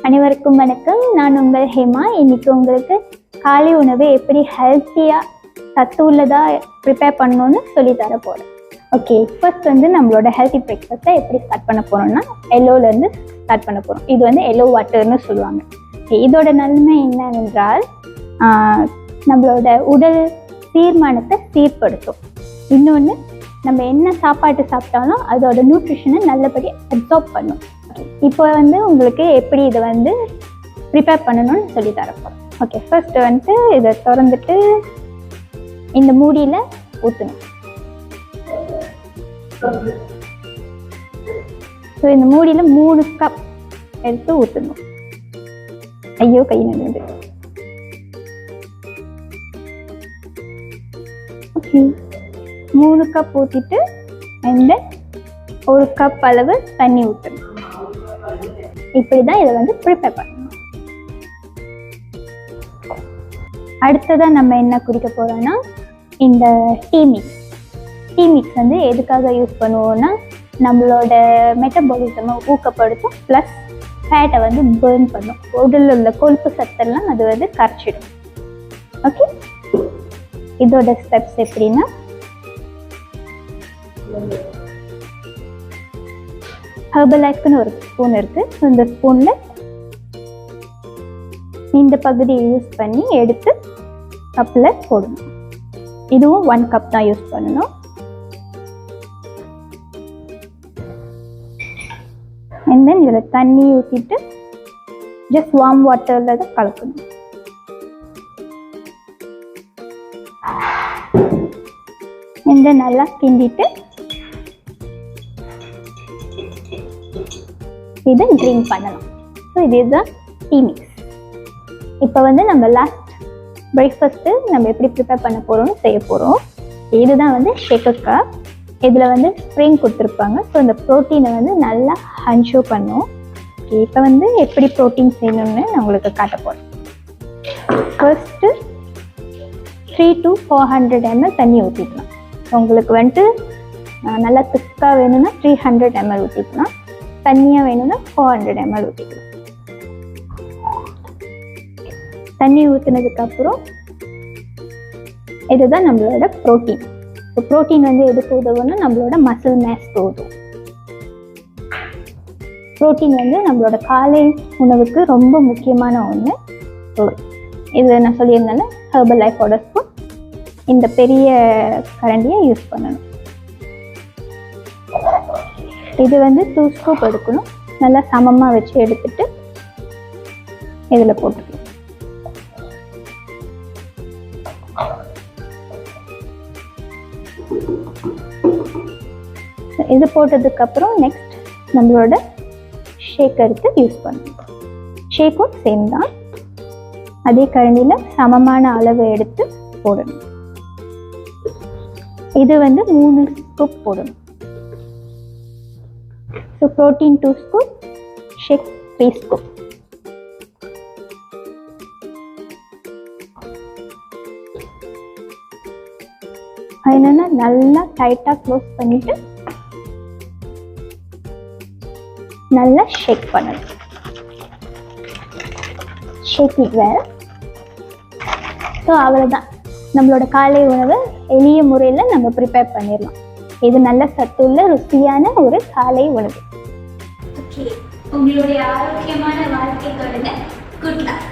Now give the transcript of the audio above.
அனைவருக்கும் வணக்கம். நான் உங்கள் ஹேமா. இன்னைக்கு உங்களுக்கு காலை உணவு எப்படி ஹெல்த்தியாக சத்து உள்ளதாக ப்ரிப்பேர் பண்ணணும்னு சொல்லி தர போகிறேன். ஓகே, ஃபர்ஸ்ட் வந்து நம்மளோட ஹெல்த்தி பிரேக்ஃபாஸ்ட்டை எப்படி ஸ்டார்ட் பண்ண போகிறோம்னா எல்லோலேருந்து ஸ்டார்ட் பண்ண போகிறோம். இது வந்து எல்லோ வாட்டர்னு சொல்லுவாங்க. இதோட நன்மை என்னவென்றால் நம்மளோட உடல் தீர்மானத்தை சீர்படுத்தும். இன்னொன்று, நம்ம என்ன சாப்பாட்டு சாப்பிட்டாலும் அதோட நியூட்ரிஷனை நல்லபடியாக அப்சார்ப் பண்ணும். இப்போ வந்து உங்களுக்கு எப்படி இதை வந்து ப்ரிப்பேர் பண்ணணும்னு சொல்லி தரப்போம். ஓகே, ஃபர்ஸ்ட் வந்துட்டு இதை திறந்துட்டு இந்த மூடியில் ஊற்றணும். ஸோ இந்த மூடியில் 3 கப் எடுத்து ஊற்றணும். ஐயோ, கை நடுது. ஓகே, 3 கப் ஊற்றிட்டு இந்த 1 கப் அளவு தண்ணி ஊற்றணும். இப்படி தான் இதை வந்து ப்ரிப்பேர் பண்ணணும். அடுத்ததாக நம்ம என்ன குடிக்க போகிறோன்னா இந்த டீ மிக்ஸ் வந்து எதுக்காக யூஸ் பண்ணுவோம்னா நம்மளோட மெட்டபாலிசமை ஊக்கப்படுத்தும், ப்ளஸ் ஃபேட்டை வந்து பேர்ன் பண்ணும். உடலில் உள்ள கொழுப்பு சத்தெல்லாம் அது வந்து கரைச்சிடும். ஓகே, இதோட ஸ்டெப்ஸ் எப்படின்னா ஹெர்பலைஃப்னு ஒரு ஸ்பூன் இருக்குது. ஸோ இந்த ஸ்பூனில் இந்த பகுதியை யூஸ் பண்ணி எடுத்து கப்பில் போடணும். இதுவும் 1 கப் தான் யூஸ் பண்ணணும். அண்ட் தென் இதில் தண்ணி ஊற்றிட்டு ஜஸ்ட் வார்ம் வாட்டரில் தான் கலக்கணும். இந்த நல்லா கிண்டிட்டு இதை ட்ரிங்க் பண்ணலாம். ஸோ இதுதான் டீ மிக்ஸ். இப்போ வந்து நம்ம லாஸ்ட் பிரேக்ஃபாஸ்ட்டு நம்ம எப்படி ப்ரிப்பேர் பண்ண போகிறோம்னு செய்ய போகிறோம். இதுதான் வந்து ஷேக்கர் கப். இதில் வந்து ஸ்ப்ரிங் கொடுத்துருப்பாங்க. ஸோ இந்த ப்ரோட்டீனை வந்து நல்லா ஹன்ஷோ பண்ணும். இப்போ வந்து எப்படி ப்ரோட்டீன் செய்யணும்னு நான் உங்களுக்கு காட்ட போகிறேன். ஃபர்ஸ்ட்டு 300 to 400 ml தண்ணி ஊற்றிக்கலாம். உங்களுக்கு வந்துட்டு நல்லா திக்காக வேணும்னா 300 ml ஊற்றிக்கலாம். தண்ணியாக வேணும்னா 400 ml ஊற்றிக்கலாம். தண்ணி ஊற்றினதுக்கப்புறம் இதுதான் நம்மளோட ப்ரோட்டீன். ஸோ ப்ரோட்டீன் வந்து எதுக்கு உதவும்னா நம்மளோட மசில் மேஸ்க்கு உதவும். ப்ரோட்டீன் வந்து நம்மளோட காலை உணவுக்கு ரொம்ப முக்கியமான ஒன்று. ஸோ இது நான் சொல்லியிருந்தேன்னா ஹெர்பலைஃபோட ஸ்பூன் இந்த பெரிய கரண்டியை யூஸ் பண்ணணும். இது வந்து 2 ஸ்கூப் எடுக்கணும். நல்லா சமமாக வச்சு எடுத்துட்டு இதில் போட்டுக்கணும். இது போட்டதுக்கப்புறம் நெக்ஸ்ட் நம்மளோட ஷேக்கருக்கு யூஸ் பண்ணணும். ஷேக்கும் சேம் தான். அதே கரண்டியில் சமமான அளவு எடுத்து போடணும். இது வந்து 3 ஸ்கூப் போடணும். ஸோ ப்ரோட்டீன் 2 ஸ்கூப், ஷேக் 3 ஸ்கூப். என்னன்னா நல்லா டைட்டாக க்ளோஸ் பண்ணிட்டு நல்லா ஷேக் பண்ணணும். ஷேக் இட் வெல். ஸோ அவ்வளோதான், நம்மளோட காலை உணவை எளிய முறையில் நம்ம ப்ரிப்பேர் பண்ணிடலாம். இது நல்ல சத்துள்ள ருசியான ஒரு காலை உணவு. ஓகே, உங்களுடைய ஆரோக்கியமான வாழ்க்கை தொடங்க. Good luck.